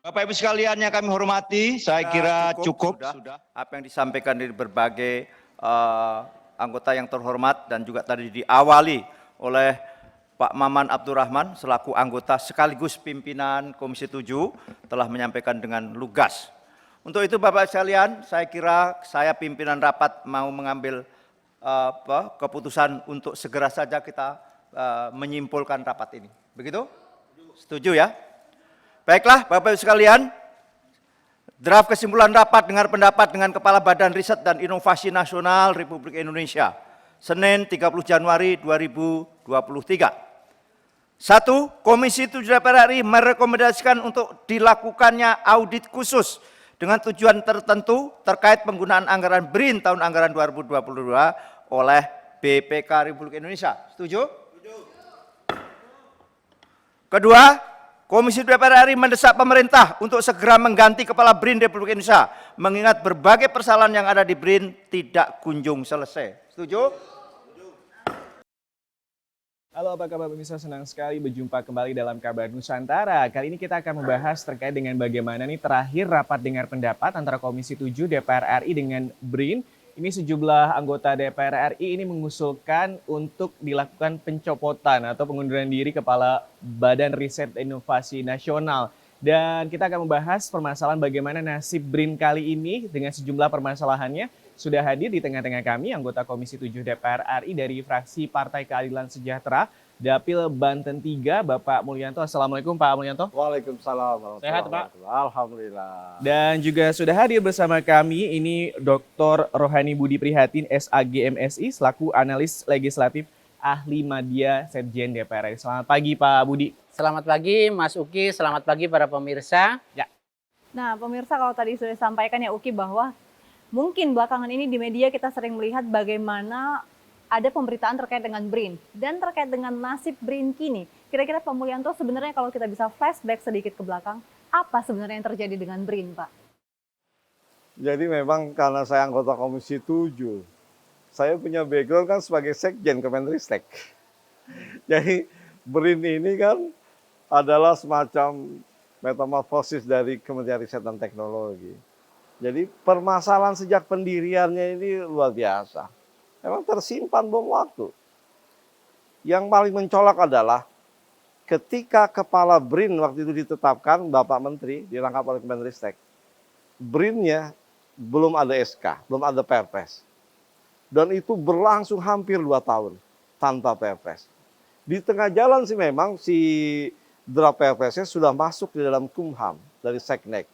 Bapak Ibu sekalian yang kami hormati, saya kira cukup. Sudah apa yang disampaikan dari berbagai anggota yang terhormat dan juga tadi diawali oleh Pak Maman Abdurrahman selaku anggota sekaligus pimpinan Komisi 7 telah menyampaikan dengan lugas. Untuk itu Bapak sekalian, saya kira saya pimpinan rapat mau mengambil keputusan untuk segera saja kita menyimpulkan rapat ini. Begitu? Setuju ya? Baiklah Bapak Ibu sekalian, draft kesimpulan rapat dengar pendapat dengan Kepala Badan Riset dan Inovasi Nasional Republik Indonesia, Senin 30 Januari 2023. 1. Komisi 7 DPR RI merekomendasikan untuk dilakukannya audit khusus dengan tujuan tertentu terkait penggunaan anggaran BRIN tahun anggaran 2022 oleh BPK Republik Indonesia. Setuju? Setuju. Kedua, Komisi DPR RI mendesak pemerintah untuk segera mengganti Kepala BRIN Republik Indonesia, mengingat berbagai persoalan yang ada di BRIN tidak kunjung selesai. Setuju? Halo, apa kabar pemirsa? Senang sekali berjumpa kembali dalam Kabar Nusantara. Kali ini kita akan membahas terkait dengan bagaimana nih terakhir rapat dengar pendapat antara Komisi 7 DPR RI dengan BRIN. Ini sejumlah anggota DPR RI ini mengusulkan untuk dilakukan pencopotan atau pengunduran diri Kepala Badan Riset dan Inovasi Nasional. Dan kita akan membahas permasalahan bagaimana nasib BRIN kali ini dengan sejumlah permasalahannya. Sudah hadir di tengah-tengah kami anggota Komisi 7 DPR RI dari fraksi Partai Keadilan Sejahtera, Dapil Banten 3, Bapak Mulyanto. Assalamualaikum Pak Mulyanto. Waalaikumsalam. Sehat Pak? Alhamdulillah. Dan juga sudah hadir bersama kami ini Dr. Rohani Budi Prihatin, SAG MSI, selaku analis legislatif ahli media Setjen DPR RI. Selamat pagi Pak Budi. Selamat pagi Mas Uki, selamat pagi para pemirsa. Ya. Nah pemirsa, kalau tadi sudah disampaikan ya Uki bahwa mungkin belakangan ini di media kita sering melihat bagaimana ada pemberitaan terkait dengan BRIN dan terkait dengan nasib BRIN kini. Kira-kira Pak Mulyanto sebenarnya kalau kita bisa flashback sedikit ke belakang, apa sebenarnya yang terjadi dengan BRIN, Pak? Jadi memang karena saya anggota Komisi 7, saya punya background kan sebagai Sekjen Kemenristek. Jadi BRIN ini kan adalah semacam metamorfosis dari Kementerian Riset dan Teknologi. Jadi permasalahan sejak pendiriannya ini luar biasa. Memang tersimpan bom waktu. Yang paling mencolok adalah ketika Kepala BRIN waktu itu ditetapkan, Bapak Menteri dirangkap oleh Kemenristek. BRIN-nya belum ada SK, belum ada Perpres. Dan itu berlangsung hampir 2 tahun tanpa Perpres. Di tengah jalan sih memang si draft Perpresnya sudah masuk di dalam Kumham dari Seknek.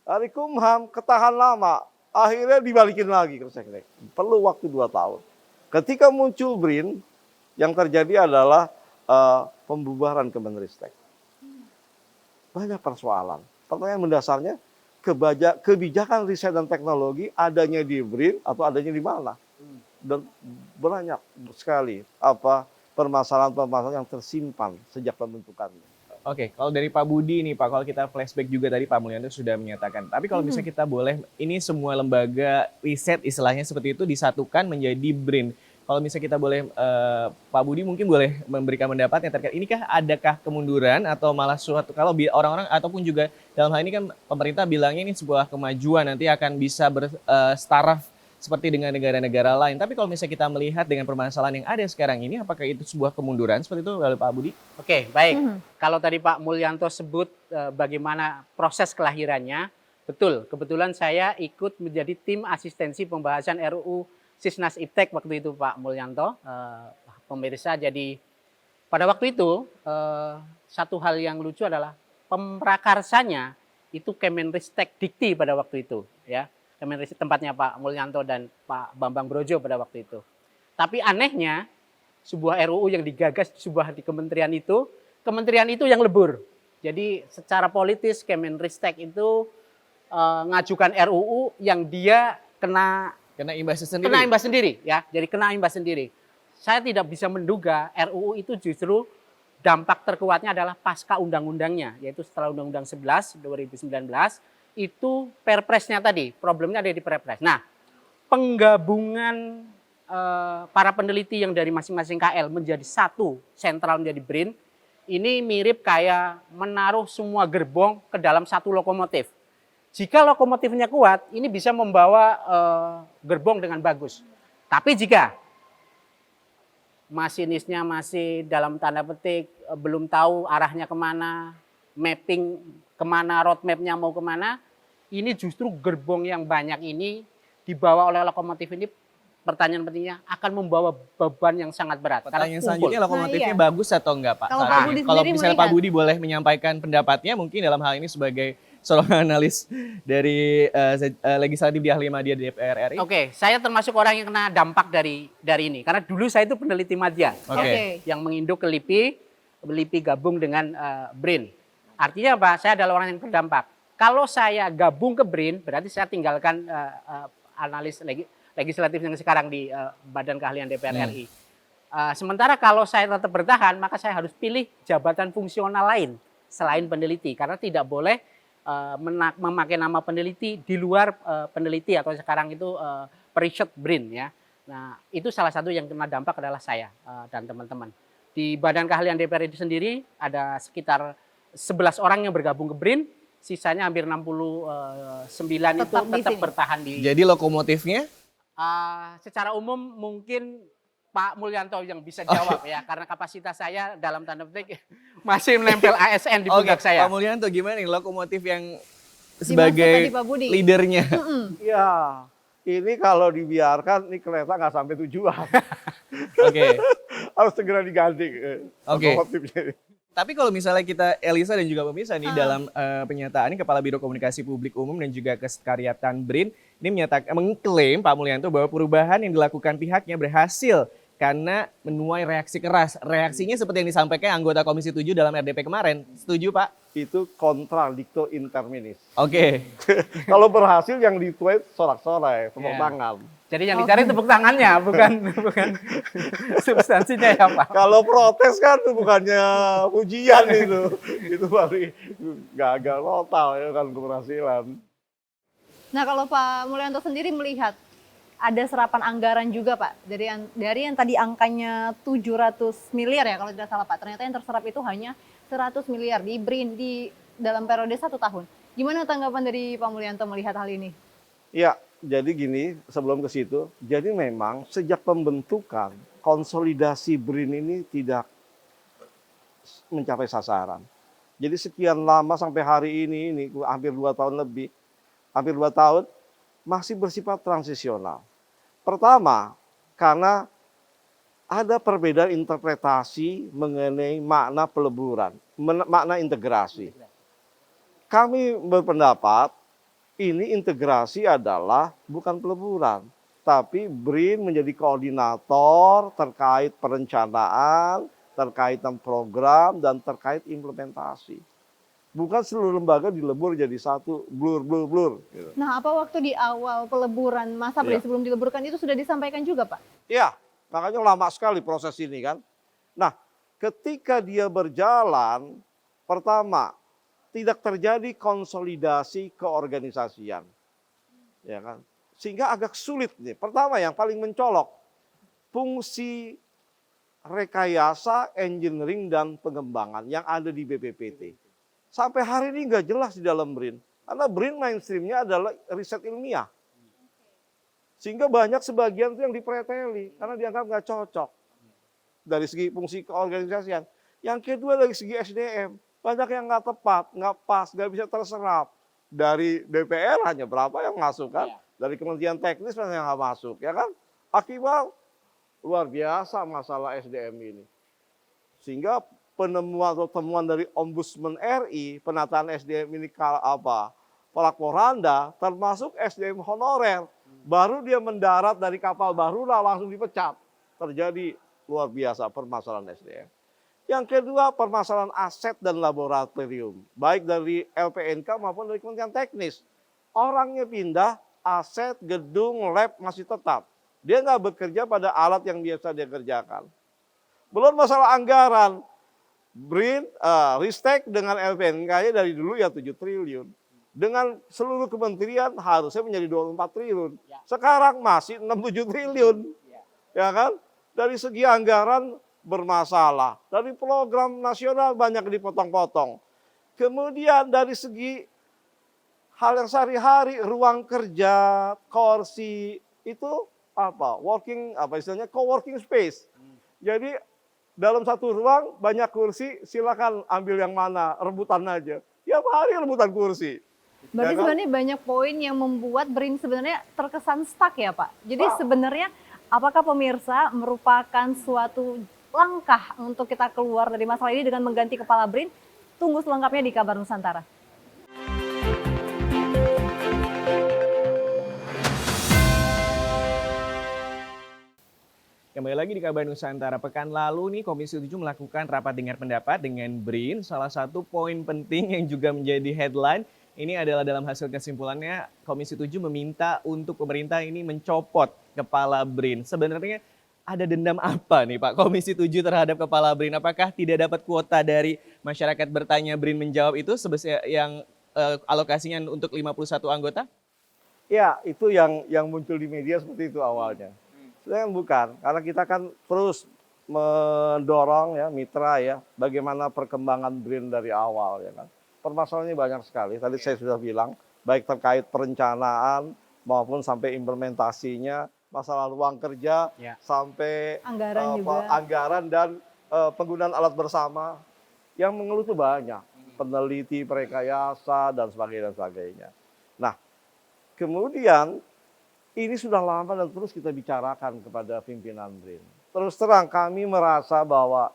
Dari Kumham ketahan lama, akhirnya dibalikin lagi ke Seknek. Perlu waktu 2 tahun. Ketika muncul BRIN, yang terjadi adalah pembubaran Kemenristek. Banyak persoalan. Pertanyaan mendasarnya, kebijakan riset dan teknologi adanya di BRIN atau adanya di mana? Dan banyak sekali permasalahan-permasalahan yang tersimpan sejak pembentukannya. Oke, kalau dari Pak Budi nih Pak, kalau kita flashback juga tadi Pak Mulyanto sudah menyatakan. Tapi kalau misalnya kita boleh, ini semua lembaga riset istilahnya seperti itu disatukan menjadi BRIN. Kalau misalnya kita boleh, Pak Budi mungkin boleh memberikan pendapat yang terkait, inikah adakah kemunduran atau malah suatu, kalau orang-orang ataupun juga dalam hal ini kan pemerintah bilangnya ini sebuah kemajuan, nanti akan bisa berstaraf seperti dengan negara-negara lain. Tapi kalau misalnya kita melihat dengan permasalahan yang ada sekarang ini, apakah itu sebuah kemunduran seperti itu, Pak Budi? Oke, baik. Kalau tadi Pak Mulyanto sebut bagaimana proses kelahirannya, betul. Kebetulan saya ikut menjadi tim asistensi pembahasan RUU Sisnas Iptek waktu itu Pak Mulyanto, pemirsa. Jadi pada waktu itu satu hal yang lucu adalah pemprakarsanya itu Kemenristek Dikti pada waktu itu, ya. Kemenristek tempatnya Pak Mulyanto dan Pak Bambang Brojo pada waktu itu. Tapi anehnya sebuah RUU yang digagas di kementerian itu yang lebur. Jadi secara politis Kemenristek itu ngajukan RUU yang dia kena imbas sendiri ya. Jadi kena imbas sendiri. Saya tidak bisa menduga RUU itu justru dampak terkuatnya adalah pasca undang-undangnya, yaitu setelah Undang-Undang 11 2019 itu Perpresnya tadi, problemnya ada di Perpres. Nah, penggabungan para peneliti yang dari masing-masing KL menjadi satu sentral menjadi BRIN ini mirip kayak menaruh semua gerbong ke dalam satu lokomotif. Jika lokomotifnya kuat, ini bisa membawa gerbong dengan bagus. Tapi jika masinisnya masih dalam tanda petik belum tahu arahnya kemana, mapping kemana, roadmapnya mau kemana, ini justru gerbong yang banyak ini dibawa oleh lokomotif ini, pertanyaan pentingnya akan membawa beban yang sangat berat. Pertanyaan Karena selanjutnya, lokomotifnya Nah, iya. bagus atau enggak Pak? Kalau saat Pak ini? Budi Kalau sendiri misalnya Pak melihat. Budi boleh menyampaikan pendapatnya mungkin dalam hal ini sebagai seorang analis dari legislatif di Ahli Madya DPR RI. Oke, saya termasuk orang yang kena dampak dari ini. Karena dulu saya itu peneliti madya Oke. yang menginduk ke LIPI gabung dengan BRIN. Artinya apa? Saya adalah orang yang terdampak. Kalau saya gabung ke BRIN, berarti saya tinggalkan analis legislatif yang sekarang di Badan Keahlian DPR RI. Sementara kalau saya tetap bertahan, maka saya harus pilih jabatan fungsional lain selain peneliti. Karena tidak boleh memakai nama peneliti di luar peneliti atau sekarang itu periset BRIN ya. Nah, itu salah satu yang kena dampak adalah saya dan teman-teman. Di Badan Keahlian DPR itu sendiri ada sekitar 11 orang yang bergabung ke BRIN, sisanya hampir 69 itu Tetap di tetap sini. bertahan di. Jadi lokomotifnya Secara umum mungkin Pak Mulyanto yang bisa jawab ya, karena kapasitas saya dalam tanda petik masih menempel ASN di pundak saya. Pak Mulyanto gimana nih lokomotif yang Dimaksud sebagai tadi Pak Budi. leadernya? Ya, ini kalau dibiarkan ini kereta nggak sampai tujuan. Oke. Harus segera diganti Oke. lokomotifnya. Tapi kalau misalnya kita, Elisa dan juga pemirsa nih dalam pernyataan ini Kepala Biro Komunikasi Publik Umum dan juga Kesekretariatan BRIN ini mengklaim Pak Mulyanto bahwa perubahan yang dilakukan pihaknya berhasil karena menuai reaksi keras. Reaksinya seperti yang disampaikan anggota Komisi 7 dalam RDP kemarin. Setuju Pak? Itu kontradikto interminis. Oke. Kalau berhasil yang dituai sorak-sorai, tepuk Ya. tangan. Jadi yang dicari tepuk tangannya, bukan substansinya ya Pak. Kalau protes kan itu bukannya ujian itu. Itu baru gagal total ya kan keberhasilan. Nah, kalau Pak Mulyanto sendiri melihat ada serapan anggaran juga Pak dari yang tadi angkanya 700 miliar ya kalau tidak salah Pak. Ternyata yang terserap itu hanya 100 miliar di BRIN di dalam periode 1 tahun. Gimana tanggapan dari Pak Mulyanto melihat hal ini? Ya, jadi gini, sebelum ke situ, jadi memang sejak pembentukan konsolidasi BRIN ini tidak mencapai sasaran. Jadi sekian lama sampai hari ini hampir 2 tahun lebih, hampir 2 tahun masih bersifat transisional. Pertama, karena ada perbedaan interpretasi mengenai makna peleburan, makna integrasi. Kami berpendapat ini integrasi adalah bukan peleburan, tapi BRIN menjadi koordinator terkait perencanaan, terkait program, dan terkait implementasi. Bukan seluruh lembaga dilebur jadi satu, blur. Gitu. Nah, apa waktu di awal peleburan masa BRIN sebelum dileburkan itu sudah disampaikan juga Pak? Iya, makanya lama sekali proses ini kan. Nah, ketika dia berjalan, pertama, tidak terjadi konsolidasi keorganisasian. Ya kan? Sehingga agak sulit nih. Pertama yang paling mencolok, fungsi rekayasa, engineering, dan pengembangan yang ada di BPPT. Sampai hari ini nggak jelas di dalam BRIN. Karena BRIN mainstreamnya adalah riset ilmiah. Sehingga banyak sebagian itu yang dipreteli karena dianggap nggak cocok dari segi fungsi keorganisasian. Yang kedua dari segi SDM, banyak yang nggak tepat, nggak pas, nggak bisa terserap. Dari DPR hanya berapa yang masuk kan? Dari Kementerian Teknis banyak yang nggak masuk, ya kan? Akibat luar biasa masalah SDM ini. Sehingga penemuan atau temuan dari Ombudsman RI, penataan SDM ini porak-poranda, termasuk SDM honorer. Baru dia mendarat dari kapal baru langsung dipecat. Terjadi luar biasa permasalahan SDM. Yang kedua, permasalahan aset dan laboratorium. Baik dari LPNK maupun dari Kementerian Teknis. Orangnya pindah, aset, gedung, lab masih tetap. Dia nggak bekerja pada alat yang biasa dia kerjakan. Belum masalah anggaran. BRIN, Ristek dengan LPNK dari dulu ya 7 triliun. Dengan seluruh kementerian harusnya menjadi 24 triliun. Sekarang masih 67 triliun. Ya kan? Dari segi anggaran bermasalah. Dari program nasional banyak dipotong-potong. Kemudian dari segi hal yang sehari-hari, ruang kerja, kursi, itu apa? Istilahnya co-working space. Jadi dalam satu ruang banyak kursi, silakan ambil yang mana, rebutan aja. Tiap hari rebutan kursi. Berarti Ya kan? sebenarnya banyak poin yang membuat BRIN sebenarnya terkesan stuck ya Pak. Jadi sebenarnya apakah pemirsa merupakan suatu langkah untuk kita keluar dari masalah ini dengan mengganti kepala BRIN? Tunggu selengkapnya di Kabar Nusantara. Kembali lagi di Kabar Nusantara. Pekan lalu nih Komisi 7 melakukan rapat dengar pendapat dengan BRIN. Salah satu poin penting yang juga menjadi headline ini adalah dalam hasil kesimpulannya Komisi 7 meminta untuk pemerintah ini mencopot kepala BRIN. Sebenarnya ada dendam apa nih Pak Komisi 7 terhadap kepala BRIN? Apakah tidak dapat kuota dari masyarakat bertanya BRIN menjawab itu sebesar yang alokasinya untuk 51 anggota? Ya, itu yang muncul di media seperti itu awalnya. Sebenarnya bukan, karena kita kan terus mendorong ya mitra ya bagaimana perkembangan BRIN dari awal ya kan. Permasalahannya banyak sekali. Tadi saya sudah bilang baik terkait perencanaan maupun sampai implementasinya, masalah ruang kerja sampai Anggaran juga. anggaran dan penggunaan alat bersama yang mengeluh itu banyak, peneliti, perekayasa dan sebagainya. Nah, kemudian ini sudah lama dan terus kita bicarakan kepada pimpinan BRIN. Terus terang kami merasa bahwa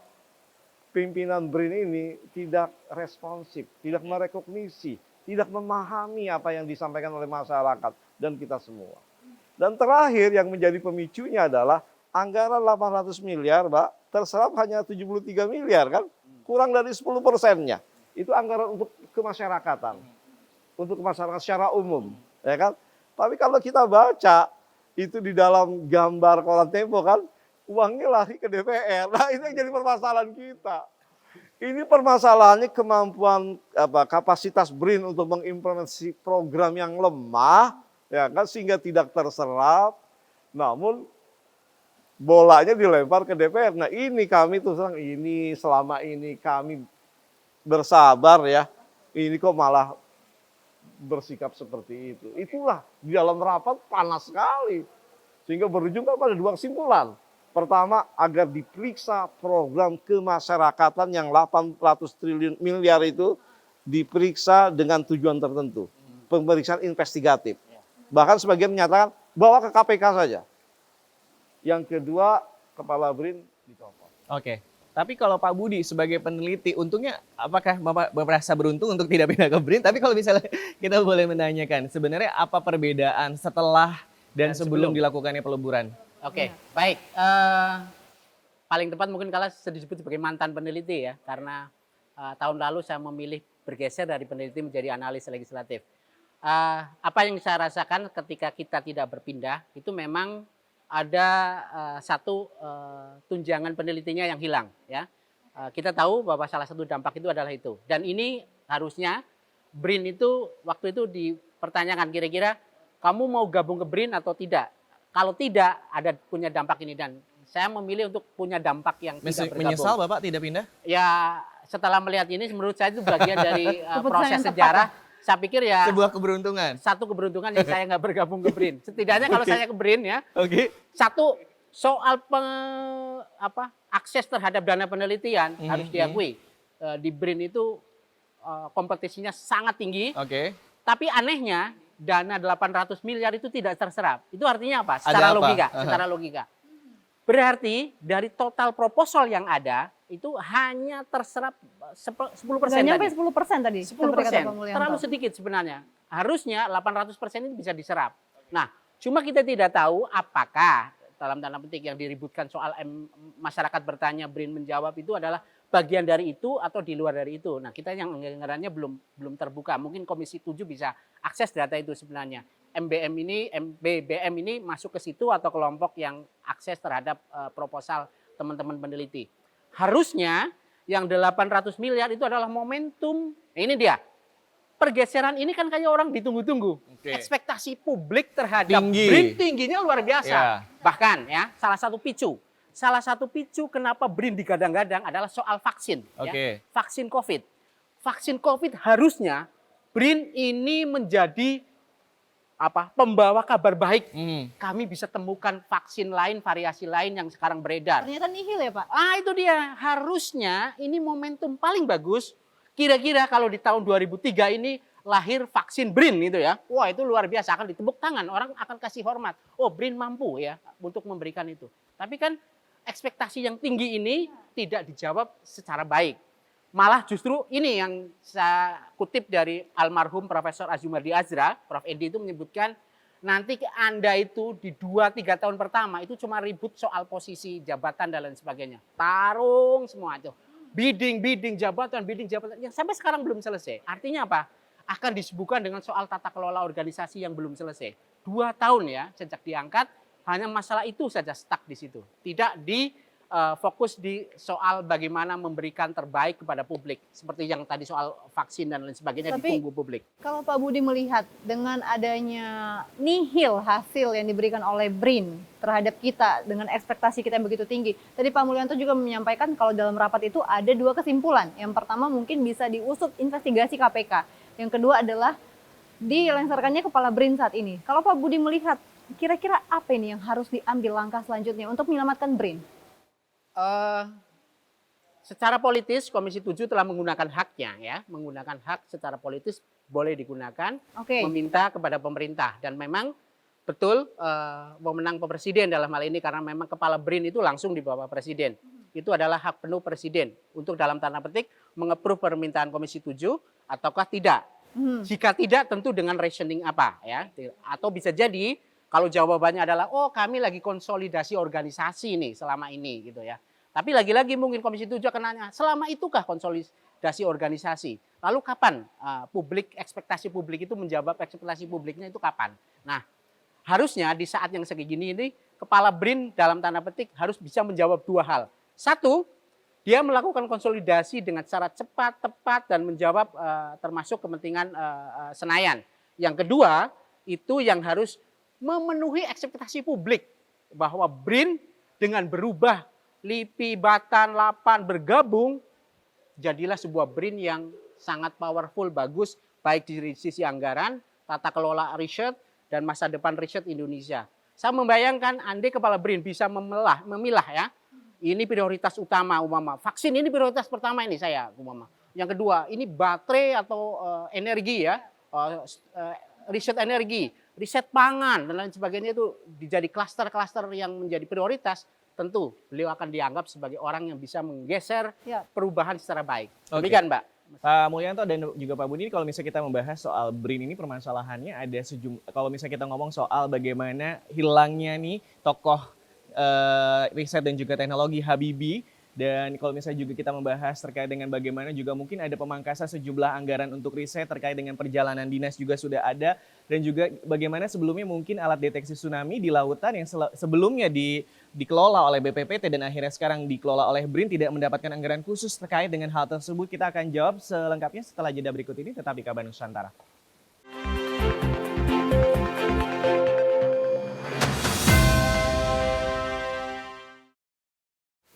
pimpinan BRIN ini tidak responsif, tidak merekognisi, tidak memahami apa yang disampaikan oleh masyarakat dan kita semua. Dan terakhir yang menjadi pemicunya adalah anggaran 800 miliar, Mbak, terserap hanya 73 miliar kan? Kurang dari 10%-nya. Itu anggaran untuk kemasyarakatan. Untuk masyarakat secara umum, ya kan? Tapi kalau kita baca itu di dalam gambar koran Tempo kan, uangnya lari ke DPR. Nah, itu yang jadi permasalahan kita. Ini permasalahannya kemampuan kapasitas BRIN untuk mengimplementasi program yang lemah, ya kan, sehingga tidak terserap. Namun bolanya dilempar ke DPR. Nah, ini kami terus terang ini selama ini kami bersabar ya. Ini kok malah bersikap seperti itu. Itulah di dalam rapat panas sekali. Sehingga berujung pada dua kesimpulan. Pertama, agar diperiksa program kemasyarakatan yang 800 triliun miliar itu diperiksa dengan tujuan tertentu. Pemeriksaan investigatif. Bahkan sebagian menyatakan bawa ke KPK saja. Yang kedua, kepala BRIN dicopot. Oke. Tapi kalau Pak Budi sebagai peneliti, untungnya apakah Bapak merasa beruntung untuk tidak pindah ke BRIN? Tapi kalau misalnya kita boleh menanyakan, sebenarnya apa perbedaan setelah dan sebelum dilakukannya peleburan? Oke, baik. Paling tepat mungkin kalau disebut sebagai mantan peneliti ya, karena tahun lalu saya memilih bergeser dari peneliti menjadi analis legislatif. Apa yang saya rasakan ketika kita tidak berpindah, itu memang ada satu tunjangan penelitinya yang hilang. Ya, kita tahu bahwa salah satu dampak itu adalah itu. Dan ini harusnya BRIN itu waktu itu dipertanyakan kira-kira kamu mau gabung ke BRIN atau tidak. Kalau tidak, ada punya dampak ini. Dan saya memilih untuk punya dampak yang tidak bergabung. Menyesal Bapak tidak pindah? Ya, setelah melihat ini menurut saya itu bagian dari Keputusan proses yang tepat, sejarah. Saya pikir ya Sebuah keberuntungan. satu keberuntungan yang saya nggak bergabung ke BRIN. Setidaknya kalau saya ke BRIN ya, Oke. satu soal akses terhadap dana penelitian harus diakui. Di BRIN itu kompetisinya sangat tinggi. Oke. Tapi anehnya dana 800 miliar itu tidak terserap. Itu artinya apa? Secara logika. Secara logika. Berarti dari total proposal yang ada itu hanya terserap 10% Nggak nyampe tadi. 10% tadi. 10%. seperti kata Pak Mulyanto. Terlalu sedikit sebenarnya. Harusnya 800% ini bisa diserap. Nah, cuma kita tidak tahu apakah dalam tanda petik yang diributkan soal masyarakat bertanya BRIN menjawab itu adalah bagian dari itu atau di luar dari itu. Nah, kita yang anggarannya belum terbuka. Mungkin Komisi 7 bisa akses data itu sebenarnya. MBBM ini masuk ke situ atau kelompok yang akses terhadap proposal teman-teman peneliti. Harusnya yang 800 miliar itu adalah momentum. Ini dia. Pergeseran ini kan kayak orang ditunggu-tunggu. Oke. Ekspektasi publik terhadap Tinggi. BRIN tingginya luar biasa. Ya. Bahkan ya salah satu picu salah satu picu kenapa BRIN digadang-gadang adalah soal vaksin. Ya. Vaksin COVID. Vaksin COVID harusnya BRIN ini menjadi pembawa kabar baik. Kami bisa temukan vaksin lain, variasi lain yang sekarang beredar. Ternyata nihil ya Pak? Itu dia. Harusnya ini momentum paling bagus. Kira-kira kalau di tahun 2003 ini lahir vaksin BRIN itu ya. Wah itu luar biasa, akan ditepuk tangan. Orang akan kasih hormat. Oh BRIN mampu ya untuk memberikan itu. Tapi kan ekspektasi yang tinggi ini tidak dijawab secara baik. Malah justru ini yang saya kutip dari almarhum Profesor Azumardi Azra, Prof. Edi itu menyebutkan nanti Anda itu di 2-3 tahun pertama itu cuma ribut soal posisi jabatan dan lain sebagainya. Tarung semua itu. Bidding jabatan yang sampai sekarang belum selesai. Artinya apa? Akan disibukkan dengan soal tata kelola organisasi yang belum selesai. 2 tahun ya sejak diangkat, hanya masalah itu saja stuck di situ. Tidak fokus di soal bagaimana memberikan terbaik kepada publik. Seperti yang tadi soal vaksin dan lain sebagainya ditunggu publik. Kalau Pak Budi melihat dengan adanya nihil hasil yang diberikan oleh BRIN terhadap kita dengan ekspektasi kita yang begitu tinggi. Tadi Pak Mulyanto juga menyampaikan kalau dalam rapat itu ada 2 kesimpulan. Yang pertama mungkin bisa diusut investigasi KPK. Yang kedua adalah dilengsarkannya kepala BRIN saat ini. Kalau Pak Budi melihat kira-kira apa ini yang harus diambil langkah selanjutnya untuk menyelamatkan BRIN? Secara politis Komisi 7 telah menggunakan haknya ya, menggunakan hak secara politis boleh digunakan, meminta kepada pemerintah dan memang betul wewenang Presiden dalam hal ini karena memang kepala BRIN itu langsung di bawah Presiden. Itu adalah hak penuh Presiden untuk dalam tanda petik mengapprove permintaan Komisi 7 ataukah tidak. Jika tidak tentu dengan rationing apa ya, atau bisa jadi kalau jawabannya adalah, oh kami lagi konsolidasi organisasi nih selama ini gitu ya. Tapi lagi-lagi mungkin Komisi 7 akan nanya, selama itukah konsolidasi organisasi? Lalu kapan ekspektasi publik itu menjawab ekspektasi publiknya itu kapan? Nah, harusnya di saat yang segini ini, kepala BRIN dalam tanda petik harus bisa menjawab 2 hal. 1, dia melakukan konsolidasi dengan cara cepat, tepat, dan menjawab termasuk kepentingan Senayan. Yang kedua, itu yang harus memenuhi ekspektasi publik bahwa BRIN dengan berubah LIPI, Batan, Lapan bergabung jadilah sebuah BRIN yang sangat powerful, bagus baik di sisi anggaran, tata kelola riset dan masa depan riset Indonesia. Saya membayangkan andai kepala BRIN bisa memilah ya. Ini prioritas utama vaksin ini prioritas pertama ini saya Yang kedua, ini baterai atau energi ya. Riset energi, riset pangan dan lain sebagainya itu dijadi klaster-klaster yang menjadi prioritas, tentu beliau akan dianggap sebagai orang yang bisa menggeser perubahan secara baik. Demikian, Mbak. Pak Mulyanto dan juga Pak Budi, kalau misalnya kita membahas soal BRIN ini permasalahannya ada kalau misalnya kita ngomong soal bagaimana hilangnya nih tokoh riset dan juga teknologi Habibie. Dan kalau misalnya juga kita membahas terkait dengan bagaimana juga mungkin ada pemangkasan sejumlah anggaran untuk riset terkait dengan perjalanan dinas juga sudah ada. Dan juga bagaimana sebelumnya mungkin alat deteksi tsunami di lautan yang sebelumnya dikelola oleh BPPT dan akhirnya sekarang dikelola oleh BRIN tidak mendapatkan anggaran khusus terkait dengan hal tersebut. Kita akan jawab selengkapnya setelah jeda berikut ini, tetap di Kabar Nusantara.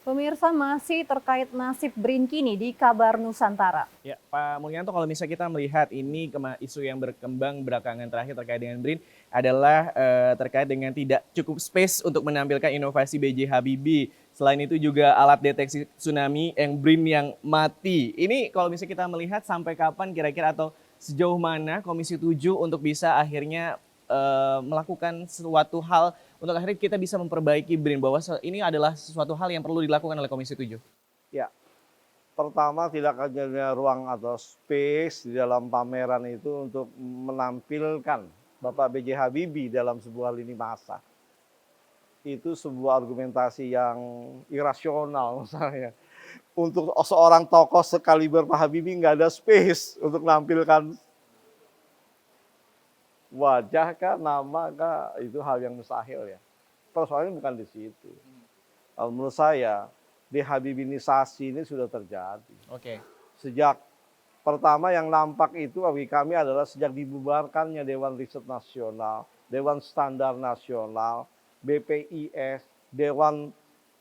Pemirsa, masih terkait nasib BRIN kini di Kabar Nusantara. Ya, Pak Mulyanto, kalau misalnya kita melihat ini isu yang berkembang belakangan terakhir terkait dengan BRIN adalah terkait dengan tidak cukup space untuk menampilkan inovasi B.J. Habibie. Selain itu juga alat deteksi tsunami yang BRIN yang mati. Ini kalau misalnya kita melihat sampai kapan kira-kira atau sejauh mana Komisi 7 untuk bisa akhirnya melakukan suatu hal untuk akhirnya kita bisa memperbaiki BRIN, bahwa ini adalah sesuatu hal yang perlu dilakukan oleh Komisi 7. Ya, pertama tidak adanya ruang atau space di dalam pameran itu untuk menampilkan Bapak B.J. Habibie dalam sebuah lini masa. Itu sebuah argumentasi yang irasional misalnya. Untuk seorang tokoh sekaliber Pak Habibie nggak ada space untuk menampilkan wajah kah, nama kah, itu hal yang mustahil ya. Persoalannya bukan di situ. Menurut saya, dehabibinisasi ini sudah terjadi. Sejak pertama yang nampak itu bagi kami adalah sejak dibubarkannya Dewan Riset Nasional, Dewan Standar Nasional, BPIS, Dewan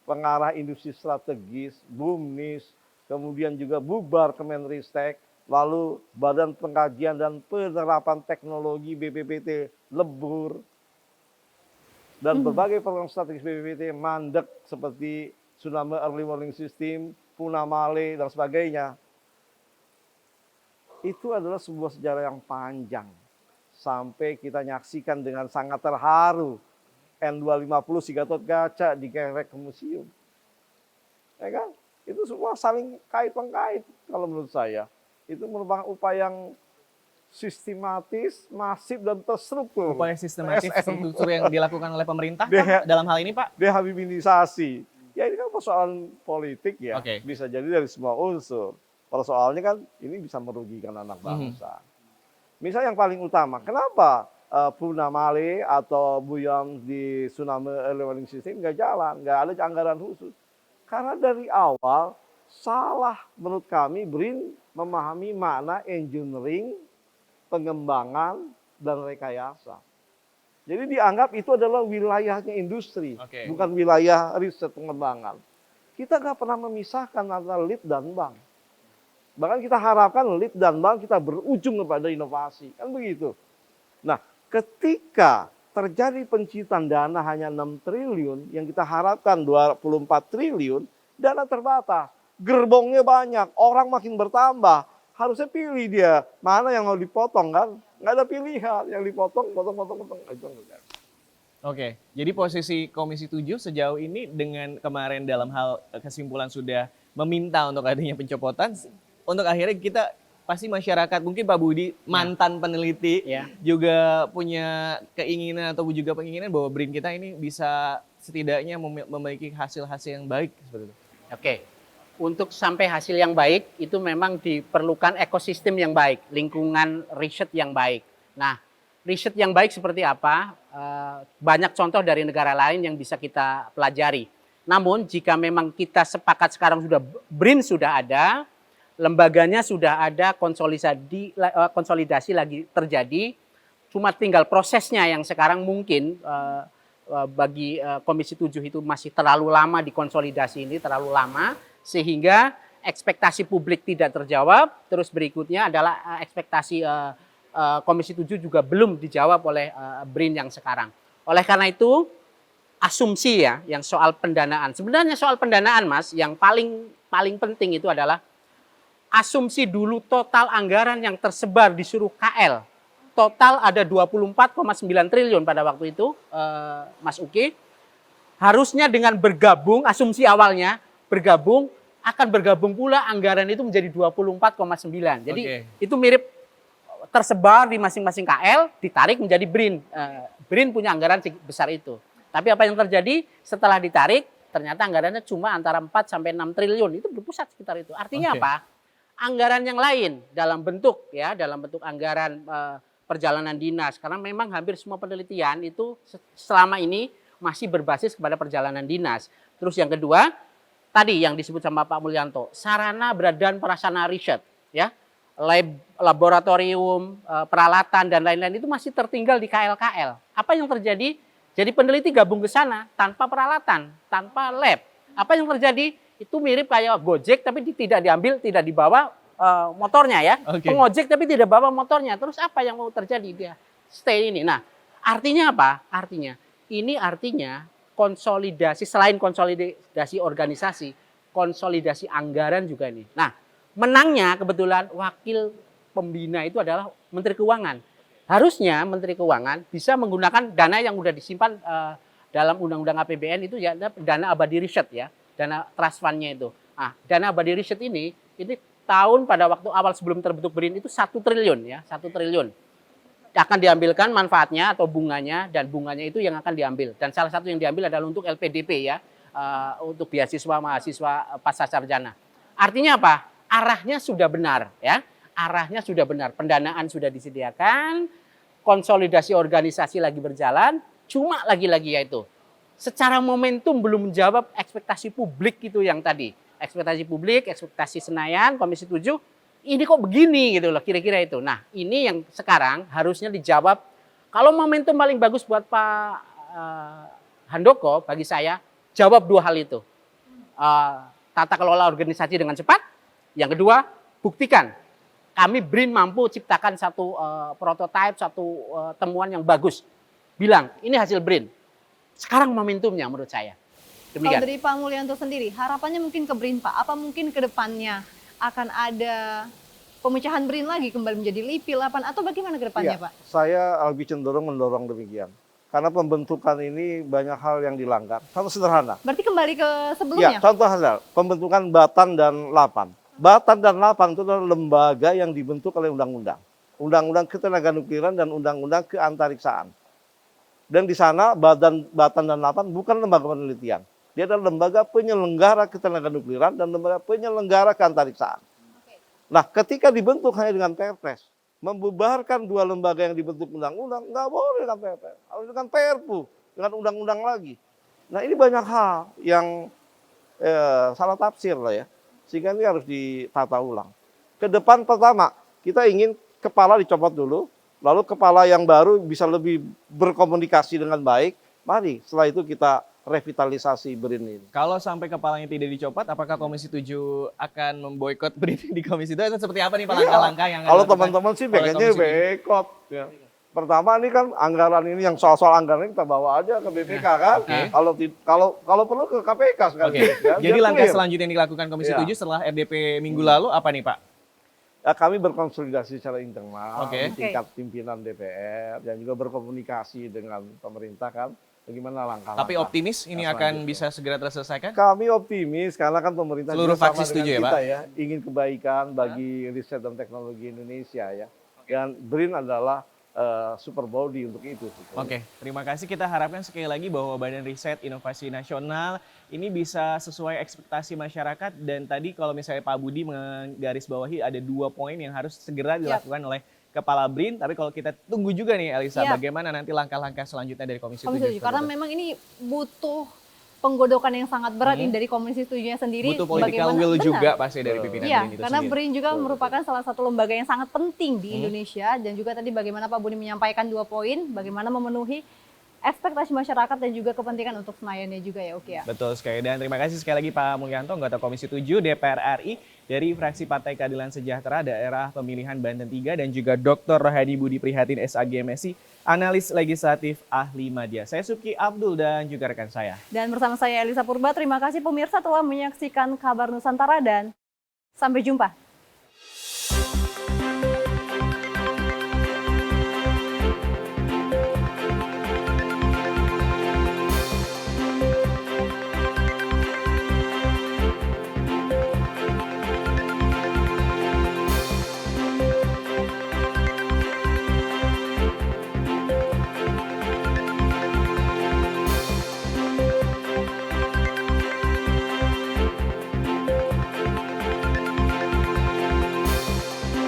pengarah industri strategis, BUMNIS, kemudian juga bubar Kemenristek, lalu Badan Pengkajian dan Penerapan Teknologi BPPT lebur, dan berbagai program strategis BPPT mandek seperti Tsunami Early Warning System, Punamale, dan sebagainya. Itu adalah sebuah sejarah yang panjang. Sampai kita menyaksikan dengan sangat terharu N250 si Gatot Kaca dikerek ke museum. Ya kan? Itu semua saling kait-mengkait kalau menurut saya. Itu merupakan upaya yang sistematis, masif, dan terstruktur. Upaya sistematis struktur yang dilakukan oleh pemerintah dalam hal ini, Pak? Dehabibilisasi. Ya ini kan persoalan politik ya. Oke. Bisa jadi dari semua unsur. Persoalannya kan ini bisa merugikan anak bangsa. Misal yang paling utama, kenapa Punamale atau Buyam di Tsunami Early Warning System nggak jalan, nggak ada anggaran khusus? Karena dari awal salah menurut kami BRIN memahami makna engineering, pengembangan, dan rekayasa. Jadi dianggap itu adalah wilayahnya industri, bukan wilayah riset pengembangan. Kita nggak pernah memisahkan antara lead dan bank. Bahkan kita harapkan lead dan bank kita berujung kepada inovasi. Kan begitu. Nah, ketika terjadi pencitraan dana hanya 6 triliun, yang kita harapkan 24 triliun, dana terbatas. Gerbongnya banyak, orang makin bertambah. Harusnya pilih dia, mana yang mau dipotong kan? Nggak ada pilihan, yang dipotong, potong. Oke, jadi posisi Komisi 7 sejauh ini dengan kemarin dalam hal kesimpulan sudah meminta untuk adanya pencopotan, untuk akhirnya kita pasti masyarakat, mungkin Pak Budi mantan peneliti juga punya keinginan atau juga penginginan bahwa BRIN kita ini bisa setidaknya memiliki hasil-hasil yang baik seperti itu. Oke, untuk sampai hasil yang baik itu memang diperlukan ekosistem yang baik, lingkungan riset yang baik. Nah, riset yang baik seperti apa? Banyak contoh dari negara lain yang bisa kita pelajari. Namun jika memang kita sepakat sekarang sudah BRIN sudah ada, lembaganya sudah ada, konsolidasi lagi terjadi, cuma tinggal prosesnya yang sekarang mungkin bagi Komisi 7 itu masih terlalu lama dikonsolidasi ini, terlalu lama, sehingga ekspektasi publik tidak terjawab. Terus berikutnya adalah ekspektasi Komisi 7 juga belum dijawab oleh BRIN yang sekarang. Oleh karena itu, asumsi ya, yang soal pendanaan. Sebenarnya soal pendanaan, Mas, yang paling penting itu adalah asumsi dulu total anggaran yang tersebar di seluruh KL. Total ada 24,9 triliun pada waktu itu, Mas Uki. Harusnya dengan bergabung, asumsi awalnya bergabung, akan bergabung pula anggaran itu menjadi 24,9. Jadi itu mirip tersebar di masing-masing KL, ditarik menjadi BRIN. BRIN punya anggaran besar itu. Tapi apa yang terjadi setelah ditarik, ternyata anggarannya cuma antara 4 sampai 6 triliun. Itu berpusat sekitar itu. Artinya apa? Anggaran yang lain dalam bentuk anggaran perjalanan dinas, karena memang hampir semua penelitian itu selama ini masih berbasis kepada perjalanan dinas. Terus yang kedua, tadi yang disebut sama Pak Mulyanto, sarana dan prasarana riset, ya, laboratorium, peralatan dan lain-lain itu masih tertinggal di KL-KL. Apa yang terjadi? Jadi peneliti gabung ke sana tanpa peralatan, tanpa lab. Apa yang terjadi? Itu mirip kayak Gojek tapi tidak dibawa motornya ya. Pengojek tapi tidak bawa motornya. Terus apa yang mau terjadi? Dia stay ini. Nah, artinya apa? Artinya konsolidasi, selain konsolidasi organisasi, konsolidasi anggaran juga ini. Nah, menangnya kebetulan wakil pembina itu adalah Menteri Keuangan. Harusnya Menteri Keuangan bisa menggunakan dana yang sudah disimpan dalam Undang-Undang APBN itu ya, dana abadi riset ya. Dana trust fund-nya itu. Nah, dana abadi riset ini tahun pada waktu awal sebelum terbentuk BRIN itu 1 triliun ya, 1 triliun. Akan diambilkan manfaatnya atau bunganya, dan bunganya itu yang akan diambil. Dan salah satu yang diambil adalah untuk LPDP ya, untuk beasiswa mahasiswa pasca sarjana. Artinya apa? Arahnya sudah benar ya. Arahnya sudah benar. Pendanaan sudah disediakan, konsolidasi organisasi lagi berjalan, cuma lagi-lagi yaitu secara momentum belum menjawab ekspektasi publik itu yang tadi. Ekspektasi publik, ekspektasi Senayan, Komisi 7, ini kok begini gitu loh kira-kira itu. Nah ini yang sekarang harusnya dijawab. Kalau momentum paling bagus buat Pak Handoko, bagi saya, jawab 2 hal itu. tata kelola organisasi dengan cepat. Yang kedua, buktikan kami BRIN mampu ciptakan satu prototipe, satu temuan yang bagus. Bilang, ini hasil BRIN. Sekarang momentumnya menurut saya. Kalau Demikian. dari Pak Mulyanto sendiri, harapannya mungkin ke BRIN Pak, apa mungkin ke depannya akan ada pemecahan BRIN lagi kembali menjadi LIPI, LAPAN, atau bagaimana ke depannya Iya, Pak? saya lebih cenderung mendorong demikian. Karena pembentukan ini banyak hal yang dilanggar. Contoh sederhana. Berarti kembali ke Ya, sebelumnya? contoh sederhana. Pembentukan Batan dan Lapan. Batan dan Lapan itu adalah lembaga yang dibentuk oleh undang-undang. Undang-undang ketenaganukliran dan undang-undang keantariksaan. Dan di sana Batan dan Lapan bukan lembaga penelitian. Dia adalah lembaga penyelenggara ketenaganukliran dan lembaga penyelenggara keantariksaan. Nah, ketika dibentuk hanya dengan Perpres, membubarkan dua lembaga yang dibentuk undang-undang, nggak boleh dengan Perpres. Harus dengan Perpu, dengan undang-undang lagi. Nah, ini banyak hal yang salah tafsir lah ya. Sehingga ini harus ditata ulang. Ke depan pertama, kita ingin kepala dicopot dulu, lalu kepala yang baru bisa lebih berkomunikasi dengan baik. Mari setelah itu kita revitalisasi BRIN ini. Kalau sampai kepalanya tidak dicopot, apakah Komisi 7 akan memboikot BRIN di Komisi 2? Itu seperti apa nih Pak langkah-langkah yang akan Kalau dilakukan teman-teman sih oleh pengennya Komisi 7? boikot. Ya. Pertama ini kan anggaran ini yang soal-soal anggaran ini kita bawa aja ke BPK kan. Oke. Kalau perlu ke KPK sekali. Oke, Ya, jadi biar langkah clear. selanjutnya yang dilakukan Komisi Iya. 7 setelah RDP minggu lalu apa nih Pak? Ya, kami berkonsolidasi secara internal Oke. di tingkat pimpinan DPR dan juga berkomunikasi dengan pemerintah kan. Bagaimana langkah-langkah. Tapi optimis ini Nah, akan selanjutnya. bisa segera terselesaikan? Kami optimis karena kan pemerintah Seluruh juga sama fraksi setuju dengan ya, kita Pak? ya, ingin kebaikan bagi riset dan teknologi Indonesia ya. Dan BRIN adalah super body untuk itu. Oke, terima kasih. Kita harapkan sekali lagi bahwa Badan Riset Inovasi Nasional ini bisa sesuai ekspektasi masyarakat. Dan tadi kalau misalnya Pak Budi menggarisbawahi ada 2 poin yang harus segera dilakukan oleh Kepala BRIN. Tapi kalau kita tunggu juga nih Elisa, Yap. bagaimana nanti langkah-langkah selanjutnya dari Komisi 7? Komisi 7, karena memang ini butuh penggodokan yang sangat berat ini dari Komisi 7-nya sendiri. butuh political bagaimana- will benar. juga pasti dari pimpinan Iya, BRIN itu karena sendiri. BRIN juga merupakan salah satu lembaga yang sangat penting di Indonesia, dan juga tadi bagaimana Pak Budi menyampaikan 2 poin, bagaimana memenuhi ekspektasi masyarakat dan juga kepentingan untuk Senayannya juga ya, oke ya. Betul sekali, dan terima kasih sekali lagi Pak Mulyanto, anggota Komisi 7 DPR RI dari fraksi Partai Keadilan Sejahtera Daerah Pemilihan Banten 3, dan juga Dr. Rohadi Budi Prihatin SAG MSI, analis legislatif ahli media. Saya Subki Abdul dan juga rekan saya. Dan bersama saya Elisa Purba, terima kasih pemirsa telah menyaksikan Kabar Nusantara dan sampai jumpa.